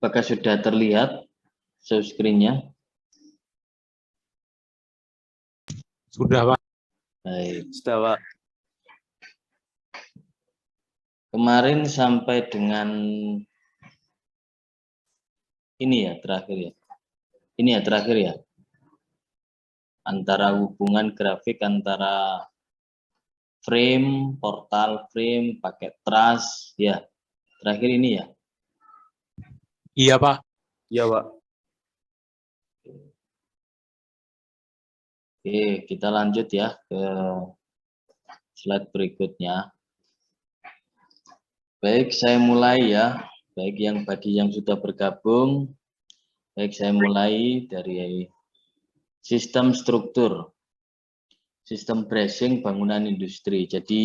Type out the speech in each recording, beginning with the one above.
Apakah sudah terlihat share screen-nya? Sudah, Pak. Baik. Sudah, Pak. Kemarin sampai dengan ini ya terakhir ya. Ini ya terakhir ya. Antara hubungan grafik antara frame, portal frame, pakai truss ya. Terakhir ini ya. Iya, Pak. Iya, Pak. Oke, kita lanjut ya ke slide berikutnya. Baik, saya mulai ya. Baik bagi yang sudah bergabung, baik saya mulai dari sistem struktur, sistem bracing bangunan industri. Jadi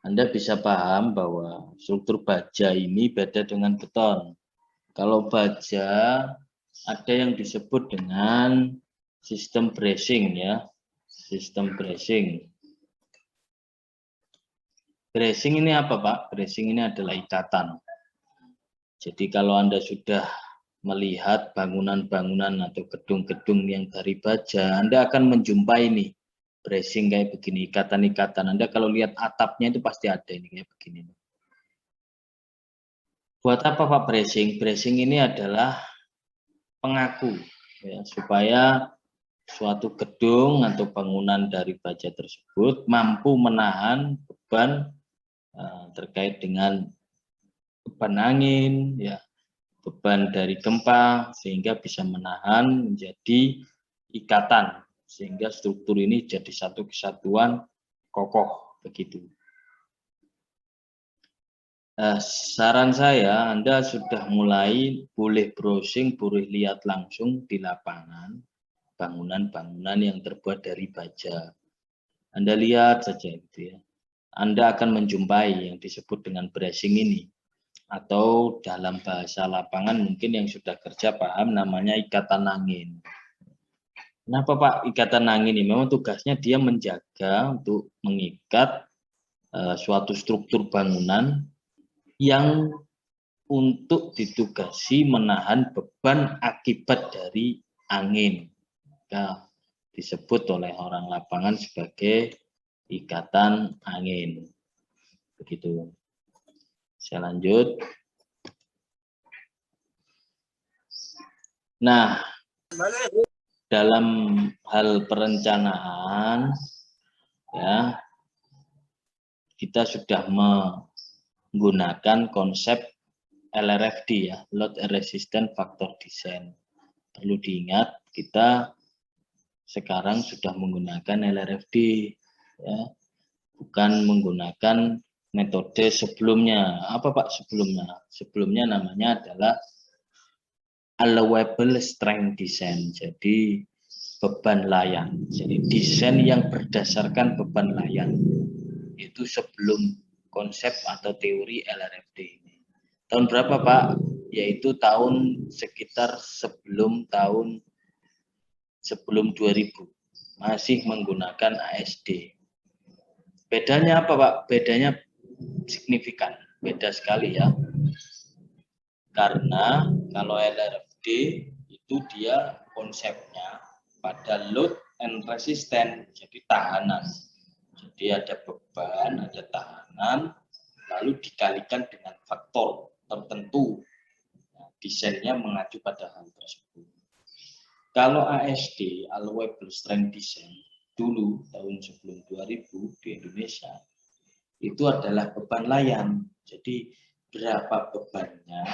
Anda bisa paham bahwa struktur baja ini beda dengan beton. Kalau baja ada yang disebut dengan sistem bracing ya, sistem bracing. Bracing ini apa Pak? Bracing ini adalah ikatan. Jadi kalau Anda sudah melihat bangunan-bangunan atau gedung-gedung yang dari baja, Anda akan menjumpai nih bracing kayak begini, ikatan-ikatan. Anda kalau lihat atapnya itu pasti ada ini kayak begini. Buat apa Pak bracing? Bracing ini adalah pengaku ya, supaya suatu gedung atau bangunan dari baja tersebut mampu menahan beban terkait dengan beban angin, ya, beban dari gempa, sehingga bisa menahan menjadi ikatan, sehingga struktur ini jadi satu kesatuan kokoh begitu. Saran saya, Anda sudah mulai boleh browsing, boleh lihat langsung di lapangan bangunan-bangunan yang terbuat dari baja. Anda lihat saja itu ya. Anda akan menjumpai yang disebut dengan bracing ini. Atau dalam bahasa lapangan mungkin yang sudah kerja paham namanya ikatan angin. Kenapa Pak ikatan angin ini? Memang tugasnya dia menjaga untuk mengikat suatu struktur bangunan yang untuk ditugasi menahan beban akibat dari angin. Nah, disebut oleh orang lapangan sebagai ikatan angin. Begitu. Saya lanjut. Nah, dalam hal perencanaan, ya, kita sudah menggunakan konsep LRFD ya, Load Resistant Factor Design. Perlu diingat, kita sekarang sudah menggunakan LRFD, ya, bukan menggunakan metode sebelumnya. Apa Pak sebelumnya? Sebelumnya namanya adalah allowable strength design. Jadi beban layan. Jadi desain yang berdasarkan beban layan. Itu sebelum konsep atau teori LRFD ini. Tahun berapa Pak? Yaitu tahun sekitar sebelum 2000. Masih menggunakan ASD. Bedanya apa Pak? Bedanya signifikan. Beda sekali ya. Karena kalau LRFD itu dia konsepnya pada load and resistance, jadi tahanan. Jadi ada beban, ada tahanan, lalu dikalikan dengan faktor tertentu. Nah, desainnya mengacu pada hal tersebut. Kalau ASD, Allowable Strength Design, dulu tahun sebelum 2000 di Indonesia, itu adalah beban layan. Jadi berapa bebannya,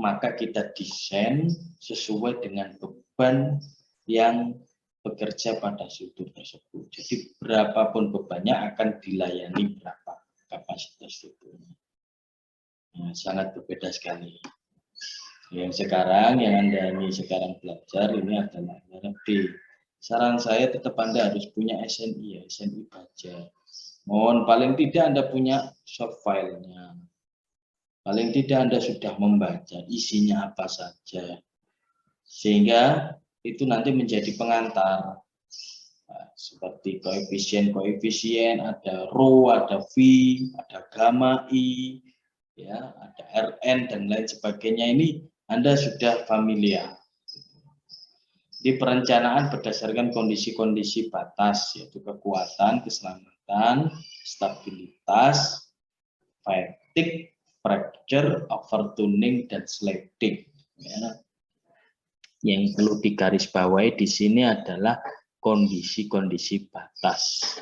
maka kita desain sesuai dengan beban yang bekerja pada struktur tersebut. Jadi berapapun bebannya akan dilayani berapa kapasitas strukturnya. Nah, sangat berbeda sekali. Yang sekarang, yang Anda ini sekarang belajar ini adalah LRFD. Saran saya tetap Anda harus punya SNI ya, SNI baja. Mohon paling tidak Anda punya soft file-nya. Paling tidak Anda sudah membaca isinya apa saja. Sehingga itu nanti menjadi pengantar. Nah, seperti koefisien, ada rho, ada V, ada gamma I, ya, ada Rn dan lain sebagainya. Ini Anda sudah familiar. Di perencanaan berdasarkan kondisi-kondisi batas, yaitu kekuatan, keselamatan, stabilitas, fatigue, fracture, overtuning, dan sliding. Ya. Yang perlu digarisbawahi di sini adalah kondisi-kondisi batas.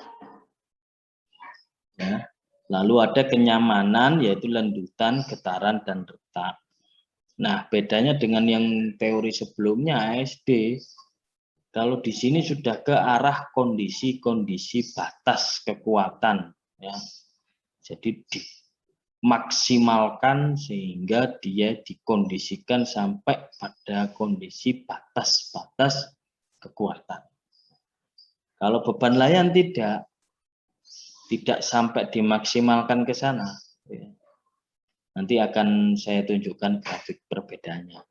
Ya. Lalu ada kenyamanan, yaitu lendutan, getaran, dan retak. Nah, bedanya dengan yang teori sebelumnya ASD, kalau di sini sudah ke arah kondisi-kondisi batas kekuatan, ya. Jadi dimaksimalkan sehingga dia dikondisikan sampai pada kondisi batas-batas kekuatan. Kalau beban layan tidak sampai dimaksimalkan ke sana. Ya. Nanti akan saya tunjukkan grafik perbedaannya.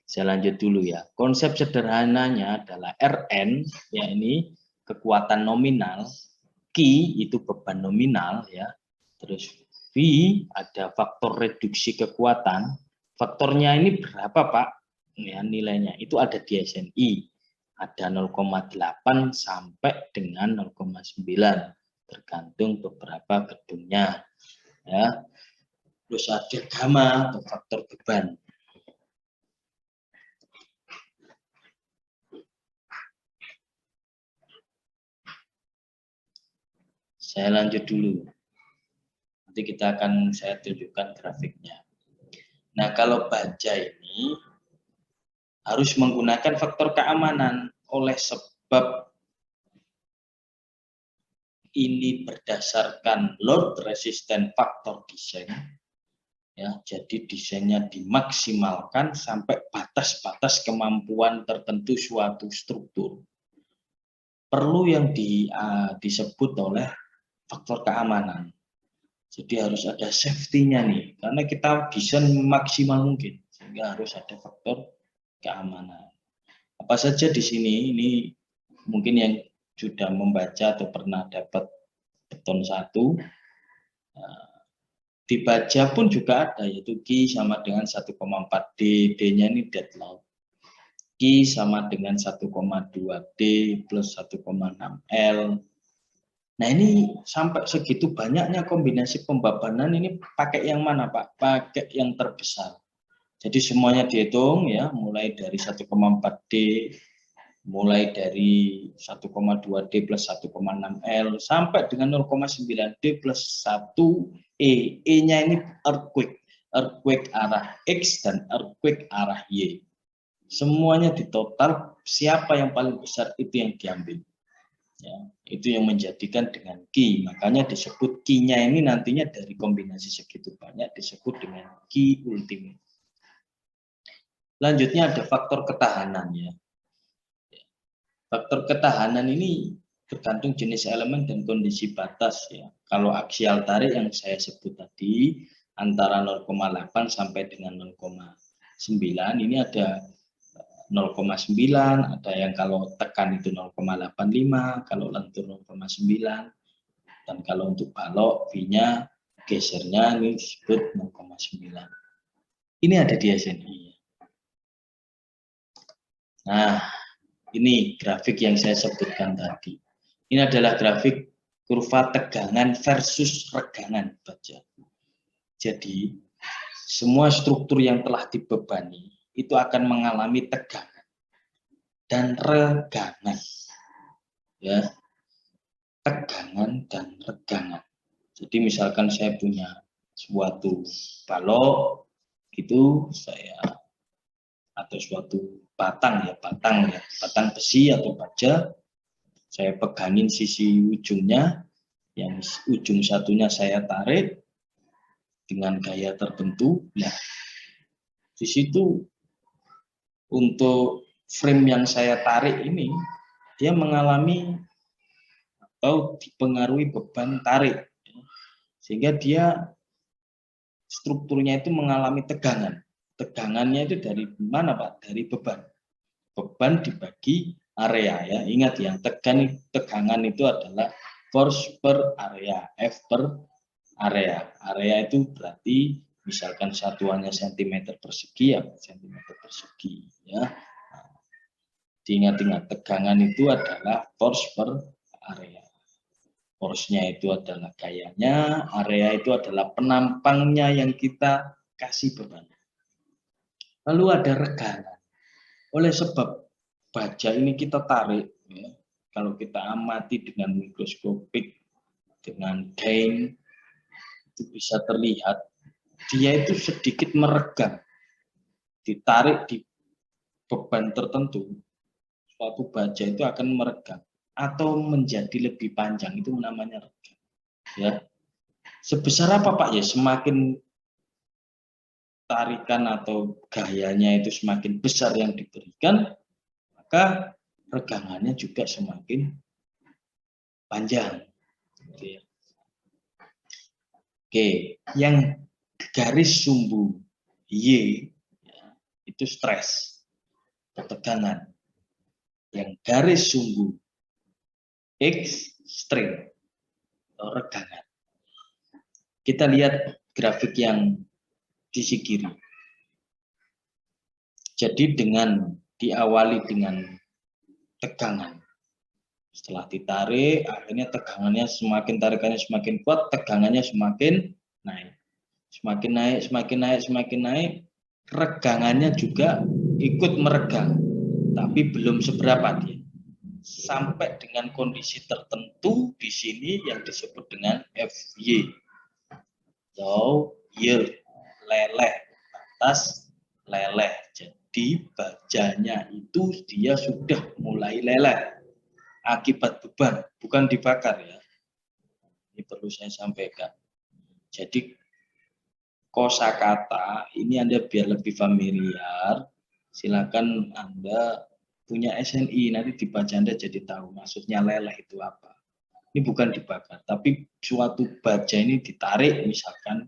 Saya lanjut dulu ya. Konsep sederhananya adalah Rn, ya ini kekuatan nominal, Q itu beban nominal ya. Terus V ada faktor reduksi kekuatan. Faktornya ini berapa, Pak? Ya, nilainya itu ada di SNI. Ada 0,8 sampai dengan 0,9 tergantung beberapa gedungnya. Ya. Terus ada gamma atau faktor beban. Saya lanjut dulu. Nanti saya tunjukkan grafiknya. Nah, kalau baja ini harus menggunakan faktor keamanan oleh sebab ini berdasarkan load resistant faktor desain. Ya, jadi desainnya dimaksimalkan sampai batas-batas kemampuan tertentu suatu struktur. Perlu yang disebut oleh faktor keamanan. Jadi harus ada safety-nya nih, karena kita desain maksimal mungkin, sehingga harus ada faktor keamanan. Apa saja di sini, ini mungkin yang sudah membaca atau pernah dapat beton 1, di baja pun juga ada, yaitu Q sama dengan 1,4 D, D-nya ini dead load. Q sama dengan 1,2 D plus 1,6 L. Nah ini sampai segitu banyaknya kombinasi pembebanan ini pakai yang mana, Pak? Pakai yang terbesar. Jadi semuanya dihitung ya, mulai dari 1,4 D, mulai dari 1,2 D plus 1,6 L sampai dengan 0,9 D plus 1 E. E-nya ini earthquake. Earthquake arah X dan earthquake arah Y. Semuanya ditotal, siapa yang paling besar itu yang diambil. Ya, itu yang menjadikan dengan Q. Makanya disebut Q-nya ini nantinya dari kombinasi segitu banyak disebut dengan Q ultimate. Lanjutnya ada faktor ketahanan ya. Faktor ketahanan ini tergantung jenis elemen dan kondisi batas ya. Kalau aksial tarik yang saya sebut tadi antara 0,8 sampai dengan 0,9 ini ada 0,9, ada yang kalau tekan itu 0,85, kalau lentur 0,9, dan kalau untuk balok V-nya gesernya ini disebut 0,9. Ini ada di SNI. Nah, ini grafik yang saya sebutkan tadi. Ini adalah grafik kurva tegangan versus regangan baja. Jadi, semua struktur yang telah dibebani itu akan mengalami tegangan dan regangan. Ya. Tegangan dan regangan. Jadi misalkan saya punya suatu balok gitu, atau suatu batang besi atau baja, saya pegangin sisi ujungnya, yang ujung satunya saya tarik dengan gaya tertentu. Nah, di situ untuk frame yang saya tarik ini dia mengalami atau dipengaruhi beban tarik, sehingga dia strukturnya itu mengalami tegangan. Tegangannya itu dari mana, Pak? Dari beban. Beban dibagi area ya. Ingat ya, tegangan itu adalah force per area, F per area. Area itu berarti Misalkan satuannya cm persegi, ya cm persegi. Ya. Diingat-ingat, tegangan itu adalah force per area. Force-nya itu adalah gayanya, area itu adalah penampangnya yang kita kasih beban. Lalu ada reganan. Oleh sebab baja ini kita tarik, ya, kalau kita amati dengan mikroskopik, dengan gain, itu bisa terlihat dia itu sedikit meregang, ditarik di beban tertentu, suatu baja itu akan meregang atau menjadi lebih panjang, itu namanya regang. Ya, sebesar apa Pak? Ya semakin tarikan atau gayanya itu semakin besar yang diberikan, maka regangannya juga semakin panjang. Oke, yang garis sumbu Y ya, itu stres, ketegangan. Yang garis sumbu X strain atau regangan. Kita lihat grafik yang di sisi kiri. Jadi dengan diawali dengan tegangan. Setelah ditarik, akhirnya tegangannya semakin tarikannya semakin kuat, tegangannya semakin naik. Semakin naik, semakin naik, semakin naik, regangannya juga ikut meregang. Tapi belum seberapa dia. Sampai dengan kondisi tertentu di sini yang disebut dengan FY. Atau yield, leleh, batas leleh. Jadi bajanya itu dia sudah mulai leleh akibat beban, bukan dibakar ya. Ini perlu saya sampaikan. Jadi kosakata ini Anda biar lebih familiar, silakan Anda punya SNI, nanti dibaca Anda jadi tahu maksudnya leleh itu apa. Ini bukan dibakar, tapi suatu baja ini ditarik misalkan,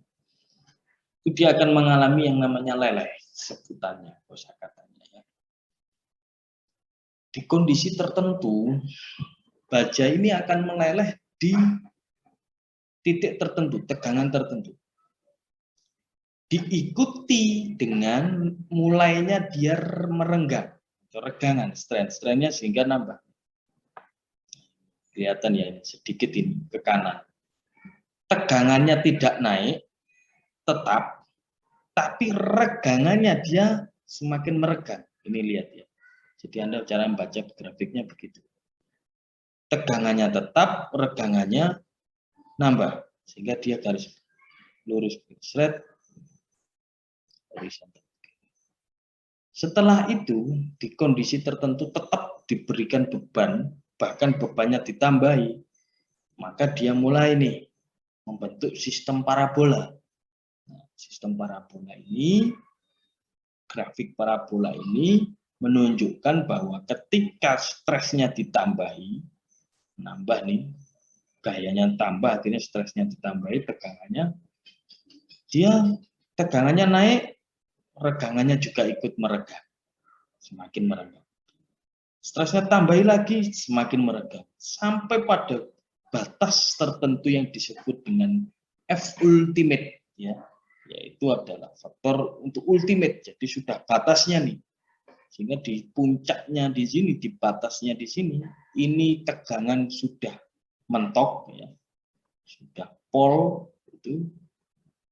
itu dia akan mengalami yang namanya leleh, sebutannya, kosakatanya ya. Di kondisi tertentu, baja ini akan meleleh di titik tertentu, tegangan tertentu. Diikuti dengan mulainya dia merenggang, regangan, strain-strainnya sehingga nambah. Kelihatan ya, sedikit ini ke kanan. Tegangannya tidak naik, tetap, tapi regangannya dia semakin meregang. Ini lihat ya. Jadi Anda cara membaca grafiknya begitu. Tegangannya tetap, regangannya nambah, sehingga dia garis lurus, straight, horizontal. Setelah itu, di kondisi tertentu tetap diberikan beban, bahkan bebannya ditambahi, maka dia mulai nih membentuk sistem parabola. Nah, sistem parabola ini, grafik parabola ini menunjukkan bahwa ketika stresnya ditambahi, nambah nih, gayanya tambah, akhirnya stresnya ditambahi, tegangannya, dia tegangannya naik, regangannya juga ikut meregang, semakin meregang. Stresnya tambahi lagi, semakin meregang. Sampai pada batas tertentu yang disebut dengan F ultimate, ya, yaitu adalah faktor untuk ultimate. Jadi sudah batasnya nih. Sehingga di puncaknya di sini, di batasnya di sini, ini tegangan sudah mentok, ya, sudah pol, itu,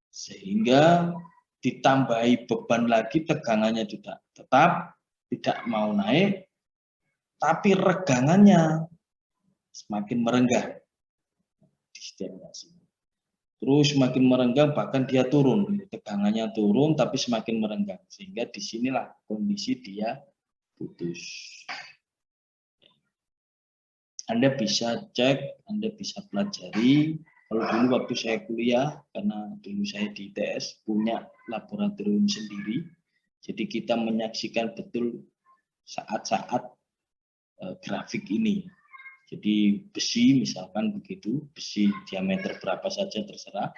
sehingga ditambahi beban lagi, tegangannya juga tetap tidak mau naik, tapi regangannya semakin merenggang. Terus semakin merenggang, bahkan dia turun, tegangannya turun, tapi semakin merenggang, sehingga disinilah kondisi dia putus. Anda bisa cek, Anda bisa pelajari. Kalau dulu waktu saya kuliah, karena dulu saya di ITS punya laboratorium sendiri, jadi kita menyaksikan betul saat-saat grafik ini. Jadi besi misalkan begitu, besi diameter berapa saja terserah,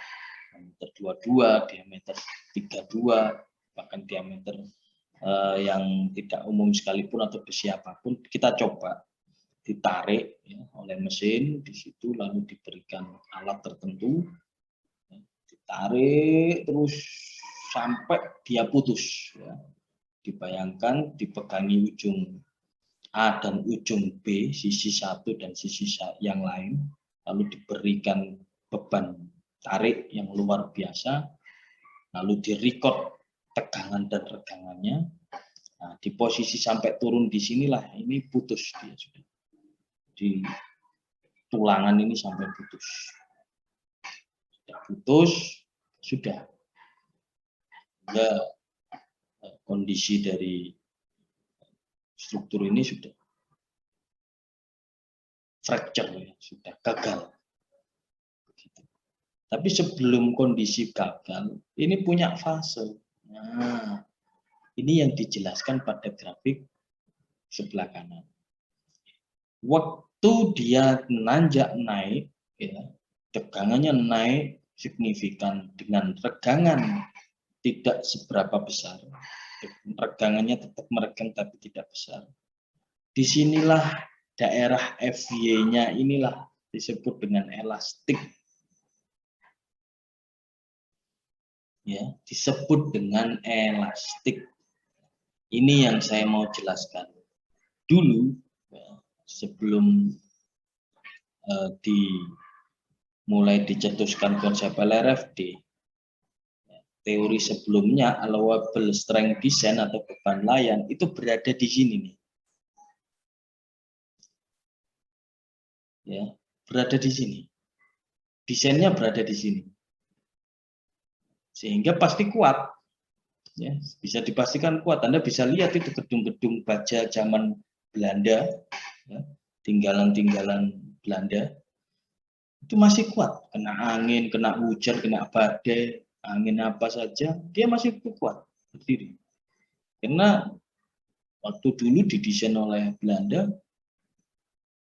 diameter 22, diameter 32, bahkan diameter yang tidak umum sekalipun atau besi apapun, kita coba ditarik ya, oleh mesin di situ, lalu diberikan alat tertentu, ditarik terus sampai dia putus. Ya. Dibayangkan dipegangi ujung A dan ujung B, sisi satu dan sisi yang lain, lalu diberikan beban tarik yang luar biasa, lalu direcord tegangan dan regangannya. Nah, di posisi sampai turun di sinilah ini putus dia sudah. Di tulangan ini sampai putus. Sudah putus, sudah. Ya, kondisi dari struktur ini sudah fracture, ya, sudah gagal. Begitu. Tapi sebelum kondisi gagal, ini punya fase. Nah, ini yang dijelaskan pada grafik sebelah kanan. Waktu dia nanjak naik, ya, tegangannya naik signifikan dengan regangan tidak seberapa besar. Regangannya tetap meregang tapi tidak besar. Disinilah daerah FY-nya inilah disebut dengan elastik. Ya, disebut dengan elastik. Ini yang saya mau jelaskan. Dulu, ya, sebelum mulai dicetuskan konsep LRFD, teori sebelumnya allowable strength design atau beban layan itu berada di sini nih. Ya, berada di sini. Desainnya berada di sini. Sehingga pasti kuat. Ya, bisa dipastikan kuat. Anda bisa lihat itu gedung-gedung baja zaman Belanda, ya, tinggalan-tinggalan Belanda, itu masih kuat. Kena angin, kena hujan, kena badai, angin apa saja, dia masih kuat berdiri. Karena waktu dulu didesain oleh Belanda,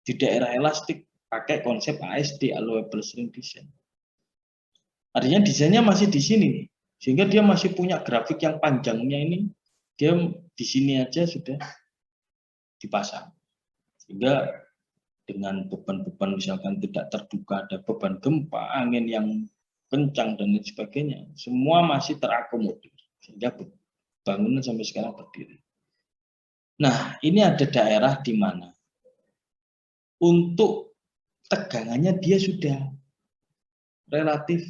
di daerah elastik, pakai konsep ASD, allowable strength design. Artinya desainnya masih di sini nih. Sehingga dia masih punya grafik yang panjangnya ini, dia di sini aja sudah dipasang. Sehingga dengan beban-beban misalkan tidak terduga, ada beban gempa, angin yang kencang dan lain sebagainya, semua masih terakomodir. Sehingga bangunan sampai sekarang berdiri. Nah, ini ada daerah di mana untuk tegangannya dia sudah relatif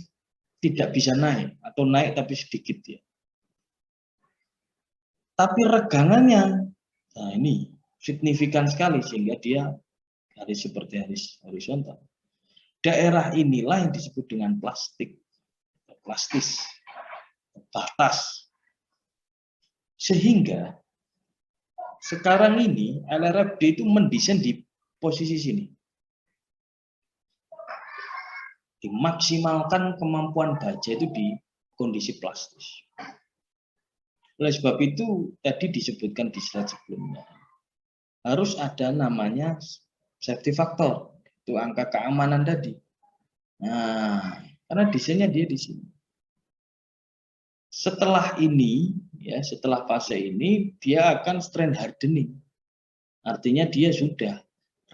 tidak bisa naik atau naik tapi sedikit ya. Tapi regangannya, nah ini signifikan sekali sehingga dia garis seperti garis horizontal. Daerah inilah yang disebut dengan plastis, batas. Sehingga sekarang ini LRFD itu mendesain di posisi sini. Dimaksimalkan kemampuan baja itu di kondisi plastis. Oleh sebab itu tadi disebutkan di slide sebelumnya, harus ada namanya safety factor, itu angka keamanan tadi. Nah, karena desainnya dia di sini. Setelah ini, ya, setelah fase ini, dia akan strength hardening. Artinya dia sudah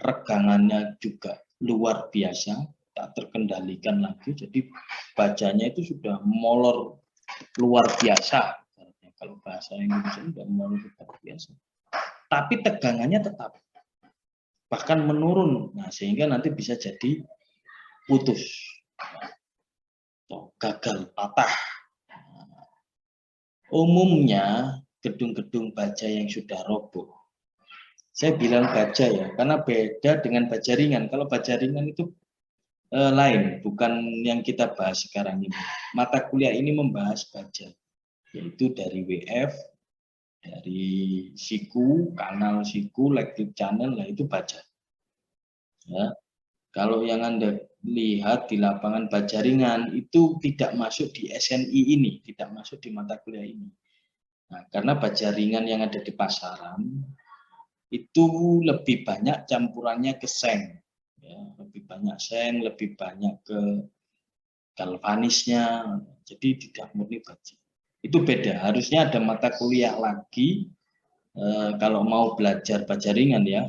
regangannya juga luar biasa, tak terkendalikan lagi. Jadi bajanya itu sudah molor luar biasa. Kalau bahasa Indonesia sudah molor luar biasa. Tapi tegangannya tetap. Bahkan menurun. Nah, sehingga nanti bisa jadi putus. Gagal, patah. Umumnya gedung-gedung baja yang sudah roboh, saya bilang baja ya, karena beda dengan baja ringan. Kalau baja ringan itu lain, bukan yang kita bahas sekarang ini. Mata kuliah ini membahas baja, yaitu dari WF, dari siku, kanal siku, electric channel, lah itu baja. Ya. Kalau yang Anda lihat di lapangan baja ringan itu tidak masuk di SNI ini, tidak masuk di mata kuliah ini. Nah, karena baja ringan yang ada di pasaran itu lebih banyak campurannya ke seng, ya, lebih banyak seng, lebih banyak ke galvanisnya, jadi tidak murni baja. Itu beda. Harusnya ada mata kuliah lagi kalau mau belajar baja ringan ya,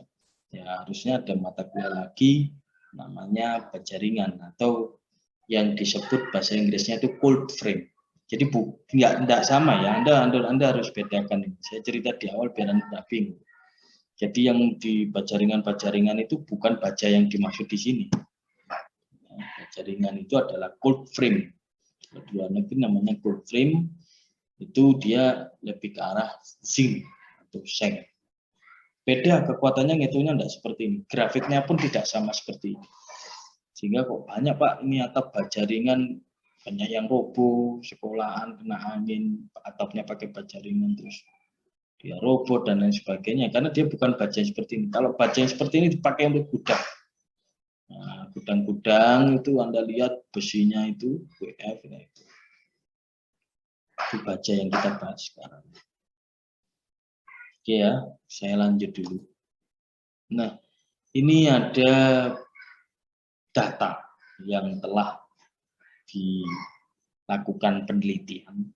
ya harusnya ada mata kuliah lagi namanya baja ringan atau yang disebut bahasa Inggrisnya itu cold frame. Jadi nggak sama ya. Anda harus bedakan ini. Saya cerita di awal biar Anda tidak bingung. Jadi yang di bajaringan itu bukan baja yang dimaksud di sini. Bajaringan itu adalah cold frame. Di luar negeri namanya cold frame. Itu dia lebih ke arah zinc atau seng. Beda kekuatannya ngitungnya tidak seperti ini. Grafiknya pun tidak sama seperti ini. Sehingga kok banyak Pak ini atap baja ringan, banyak yang roboh, sekolahan kena angin, atapnya pakai baja ringan terus dia roboh dan lain sebagainya. Karena dia bukan baja yang seperti ini. Kalau baja yang seperti ini dipakai untuk gudang. Nah, gudang-gudang itu Anda lihat besinya itu WF ya, itu baja yang kita bahas sekarang. Oke ya, saya lanjut dulu. Nah, ini ada data yang telah dilakukan penelitian.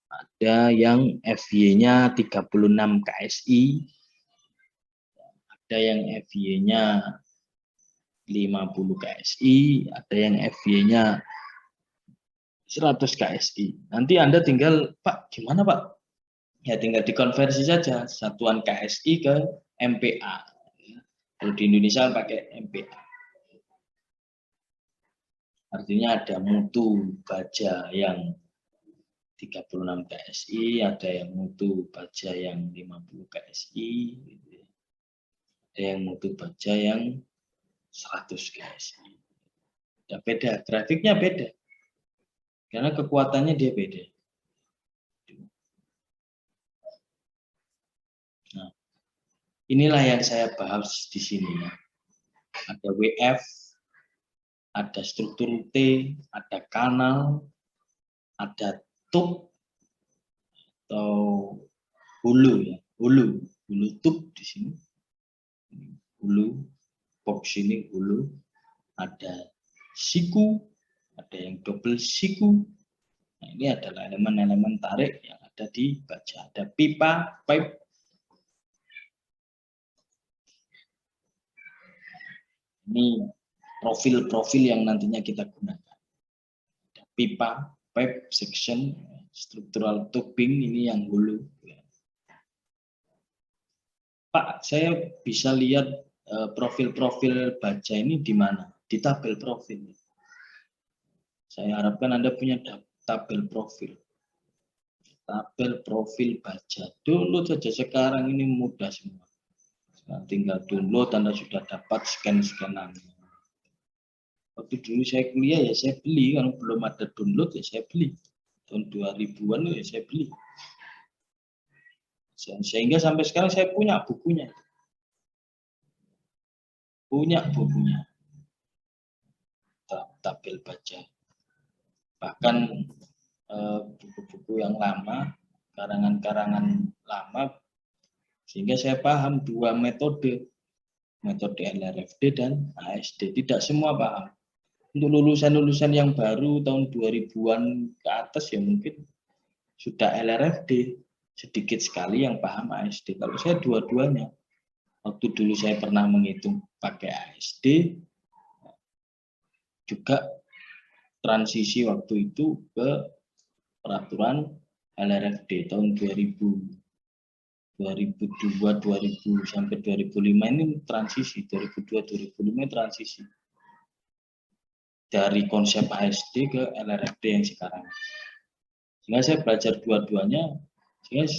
Ada yang FY-nya 36 KSI, ada yang FY-nya 50 KSI, ada yang FY-nya 100 KSI. Nanti Anda tinggal, Pak, gimana Pak? Ya tinggal dikonversi saja satuan KSI ke MPA. Kalau di Indonesia pakai MPA. Artinya ada mutu baja yang 36 KSI, ada yang mutu baja yang 50 KSI, ada yang mutu baja yang 100 KSI. Ya beda, grafiknya beda. Karena kekuatannya dia beda. Nah, inilah yang saya bahas di sini ya. Ada WF, ada struktur T, ada kanal, ada tub atau hulu ya, hulu tub di sini, hulu box ini hulu, ada siku, ada yang double siku. Nah, ini adalah elemen-elemen tarik yang ada di baja. Ada pipa, pipe. Ini profil-profil yang nantinya kita gunakan. Ada pipa, pipe section, struktural tubing ini yang hulu. Pak, saya bisa lihat profil-profil baja ini di mana? Di tabel profil. Saya harapkan Anda punya tabel profil. Tabel profil baja. Download saja sekarang ini mudah semua. Nah, tinggal download, Anda sudah dapat scan-scanan. Waktu dulu saya kuliah ya saya beli, kalau belum ada download ya saya beli. Tahun 2000-an ya saya beli. Sehingga sampai sekarang saya punya bukunya. Punya bukunya. Tabel baja. Bahkan buku-buku yang lama, karangan-karangan lama, sehingga saya paham dua metode LRFD dan ASD. Tidak semua paham. Untuk lulusan-lulusan yang baru tahun 2000-an ke atas ya mungkin sudah LRFD, sedikit sekali yang paham ASD. Kalau saya dua-duanya, waktu dulu saya pernah menghitung pakai ASD, juga transisi waktu itu ke peraturan LRFD tahun 2000, 2002, 2000 sampai 2005 ini transisi, 2002, 2005 transisi dari konsep ASD ke LRFD yang sekarang. Sehingga saya belajar dua-duanya, sehingga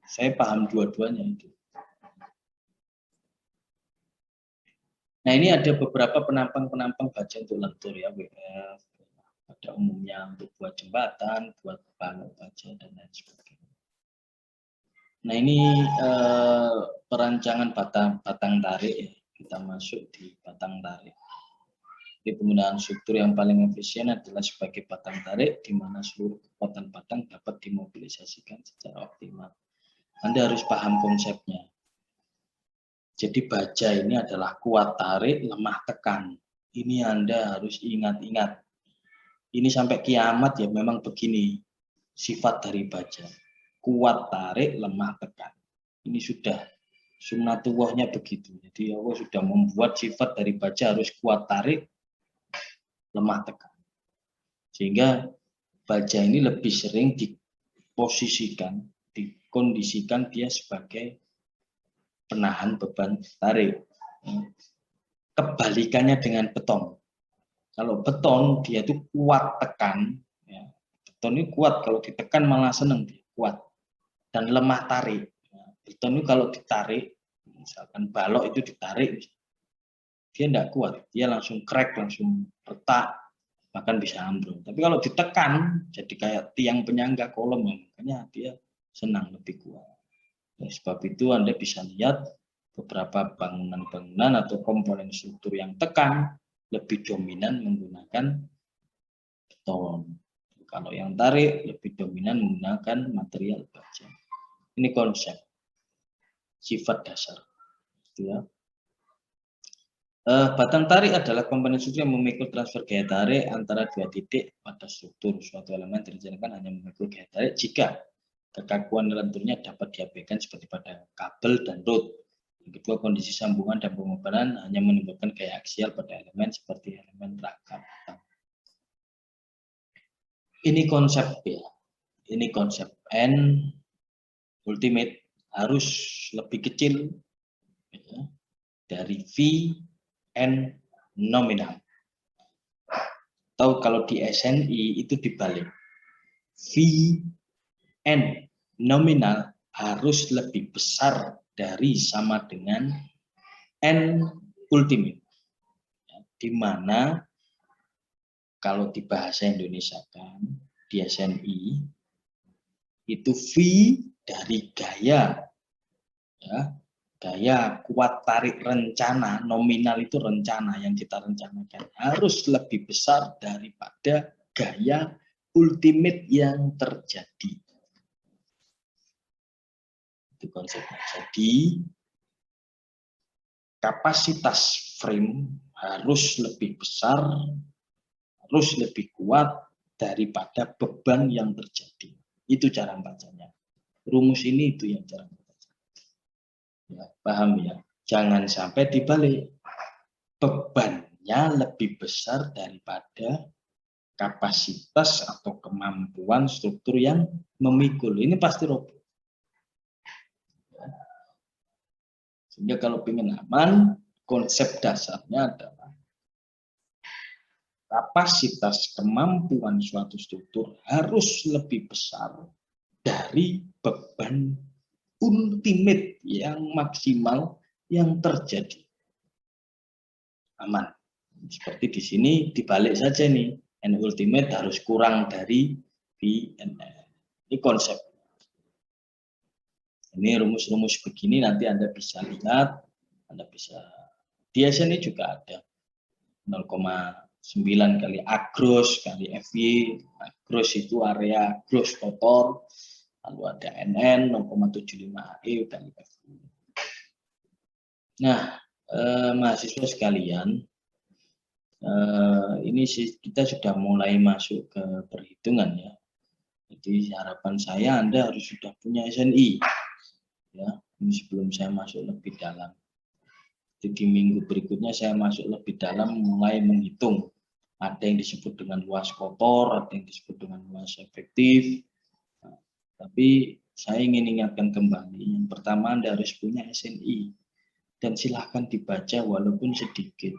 saya paham dua-duanya itu. Nah ini ada beberapa penampang-penampang baja untuk lentur ya, WF, pada umumnya untuk buat jembatan, buat balok baja dan lain sebagainya. Nah ini perancangan batang tarik ya. Kita masuk di batang tarik. Jadi penggunaan struktur yang paling efisien adalah sebagai batang tarik, di mana seluruh kekuatan batang dapat dimobilisasikan secara optimal. Anda harus paham konsepnya. Jadi baja ini adalah kuat tarik, lemah tekan. Ini Anda harus ingat-ingat. Ini sampai kiamat ya memang begini sifat dari baja. Kuat tarik, lemah tekan. Ini sudah sunnatullahnya begitu. Jadi Allah sudah membuat sifat dari baja harus kuat tarik, lemah tekan. Sehingga baja ini lebih sering diposisikan, dikondisikan dia sebagai penahan beban tarik. Kebalikannya dengan beton. Kalau beton dia itu kuat tekan, ya. Beton ini kuat, kalau ditekan malah seneng, dia kuat dan lemah tarik. Beton itu kalau ditarik, misalkan balok itu ditarik, dia tidak kuat, dia langsung crack, langsung retak, bahkan bisa ambruk. Tapi kalau ditekan, jadi kayak tiang penyangga kolom, makanya dia senang lebih kuat. Oleh sebab itu Anda bisa lihat beberapa bangunan-bangunan atau komponen struktur yang tekan lebih dominan menggunakan beton. Kalau yang tarik lebih dominan menggunakan material baja. Ini konsep sifat dasar. Ya. Batang tarik adalah komponen struktur yang memikul transfer gaya tarik antara dua titik pada struktur. Suatu elemen direncanakan hanya memikul gaya tarik jika kekakuan lenturnya dapat diabaikan seperti pada kabel dan rod. Yang kedua, kondisi sambungan dan pengobaran hanya menimbulkan gaya aksial pada elemen seperti elemen rangka. Ini konsep ya. Ini konsep N ultimate harus lebih kecil ya, dari V N nominal. Atau kalau di SNI itu dibalik. V N nominal harus lebih besar dari sama dengan N ultimate. Ya, di mana kalau di bahasa Indonesia kan di SNI itu V dari gaya ya, gaya kuat tarik rencana, nominal itu rencana yang kita rencanakan harus lebih besar daripada gaya ultimate yang terjadi. Itu konsepnya. Jadi kapasitas frame harus lebih besar, harus lebih kuat daripada beban yang terjadi. Itu cara bacanya. Rumus ini itu yang cara baca. Ya, paham ya? Jangan sampai dibalik. Bebannya lebih besar daripada kapasitas atau kemampuan struktur yang memikul. Ini pasti roboh. Sehingga kalau ingin aman, konsep dasarnya adalah kapasitas kemampuan suatu struktur harus lebih besar dari beban ultimate yang maksimal yang terjadi. Aman. Seperti di sini dibalik saja nih. N ultimate harus kurang dari VNL. Ini konsep. Ini rumus-rumus begini nanti Anda bisa lihat, Anda bisa di SNI juga ada 0,9 kali A gross kali FY. A gross itu area gross kotor, lalu ada NN 0,75 AE kali FY. Nah, mahasiswa sekalian, ini kita sudah mulai masuk ke perhitungan ya. Jadi harapan saya Anda harus sudah punya SNI. Ya, ini sebelum saya masuk lebih dalam. Jadi minggu berikutnya saya masuk lebih dalam mulai menghitung. Ada yang disebut dengan luas kotor, ada yang disebut dengan luas efektif. Nah, tapi saya ingin ingatkan kembali, yang pertama Anda harus punya SNI. Dan silahkan dibaca walaupun sedikit.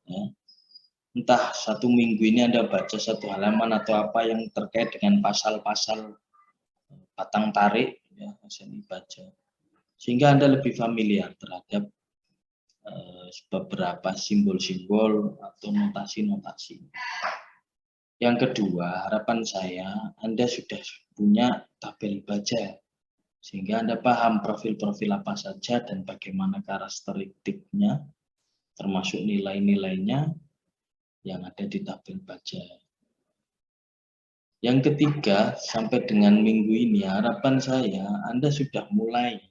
Ya. Entah satu minggu ini Anda baca satu halaman atau apa yang terkait dengan pasal-pasal batang tarik, ya, SNI baca. Sehingga Anda lebih familiar terhadap beberapa simbol-simbol atau notasi-notasi. Yang kedua, harapan saya Anda sudah punya tabel baja, sehingga Anda paham profil-profil apa saja dan bagaimana karakteristiknya, termasuk nilai-nilainya yang ada di tabel baja. Yang ketiga, sampai dengan minggu ini, harapan saya Anda sudah mulai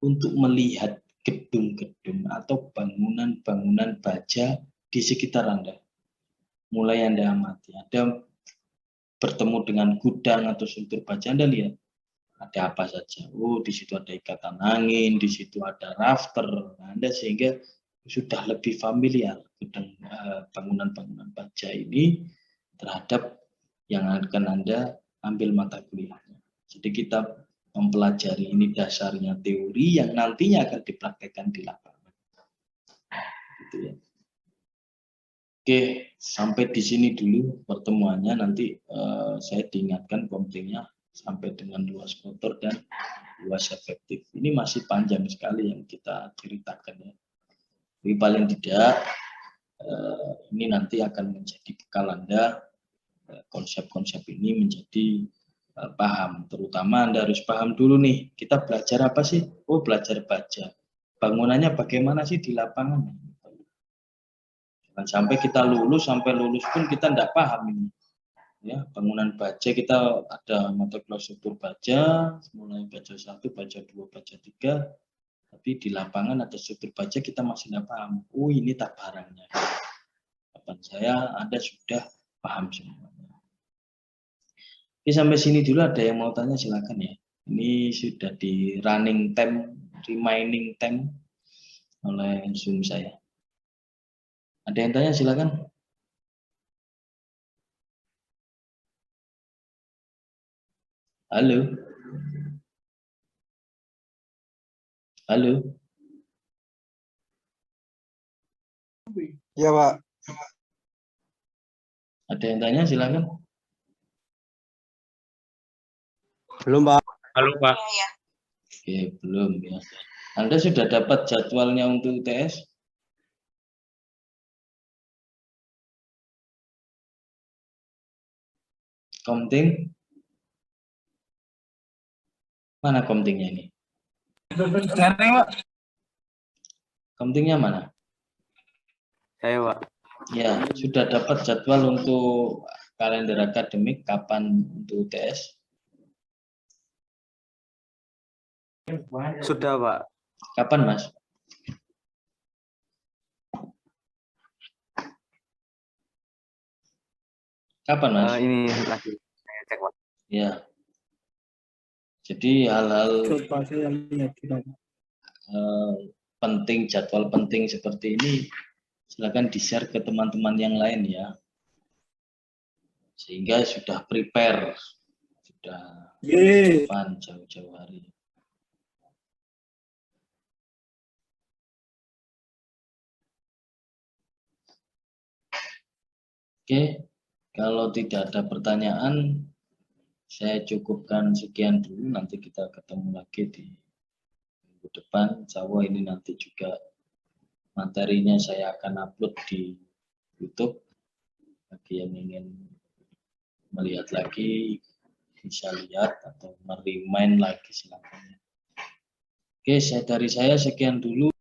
untuk melihat gedung-gedung atau bangunan-bangunan baja di sekitar Anda. Mulai Anda amati. Ada bertemu dengan gudang atau struktur baja, Anda lihat ada apa saja. Oh, di situ ada ikatan angin, di situ ada rafter. Anda sehingga sudah lebih familiar bangunan-bangunan baja ini terhadap yang akan Anda ambil mata kuliahnya. Jadi kita mempelajari ini dasarnya teori yang nantinya akan dipraktekkan di lapangan. Gitu ya. Oke, sampai di sini dulu pertemuannya. Nanti saya diingatkan pentingnya sampai dengan luas kotor dan luas efektif. Ini masih panjang sekali yang kita ceritakan ya. Tapi paling tidak ini nanti akan menjadi bekal Anda, konsep-konsep ini menjadi paham. Terutama Anda harus paham dulu nih, kita belajar apa sih? Oh, belajar baja. Bangunannya bagaimana sih di lapangan? Jangan sampai kita lulus, sampai lulus pun kita tidak paham ini. Ya, bangunan baja kita ada mata kuliah struktur baja, mulai baja 1, baja 2, baja 3. Tapi di lapangan ada struktur baja kita masih tidak paham. Oh, ini tak barangnya. Kapan saya Anda sudah paham semuanya. Oke, sampai sini dulu ada yang mau tanya silakan ya. Ini sudah di running time, remaining time oleh Zoom saya. Ada yang tanya silakan. Halo. Halo. Ya, Pak. Ada yang tanya silakan. Belum, Pak. Halo, Pak. Oke, belum ya. Anda sudah dapat jadwalnya untuk UTS? Komting? Mana komtingnya ini? Komtingnya mana? Saya, Pak. Ya, sudah dapat jadwal untuk kalender akademik kapan untuk UTS? Sudah, Pak. Kapan, Mas? Kapan, Mas? Ini lagi saya cek, Pak. Ya. Jadi hal-hal penting, jadwal penting seperti ini silakan di-share ke teman-teman yang lain ya. Sehingga sudah prepare, sudah depan jauh-jauh hari. Oke, kalau tidak ada pertanyaan, saya cukupkan sekian dulu. Nanti kita ketemu lagi di minggu depan. Insya Allah ini nanti juga materinya saya akan upload di YouTube. Bagi yang ingin melihat lagi, bisa lihat atau merimain lagi silakan. Oke, dari saya sekian dulu.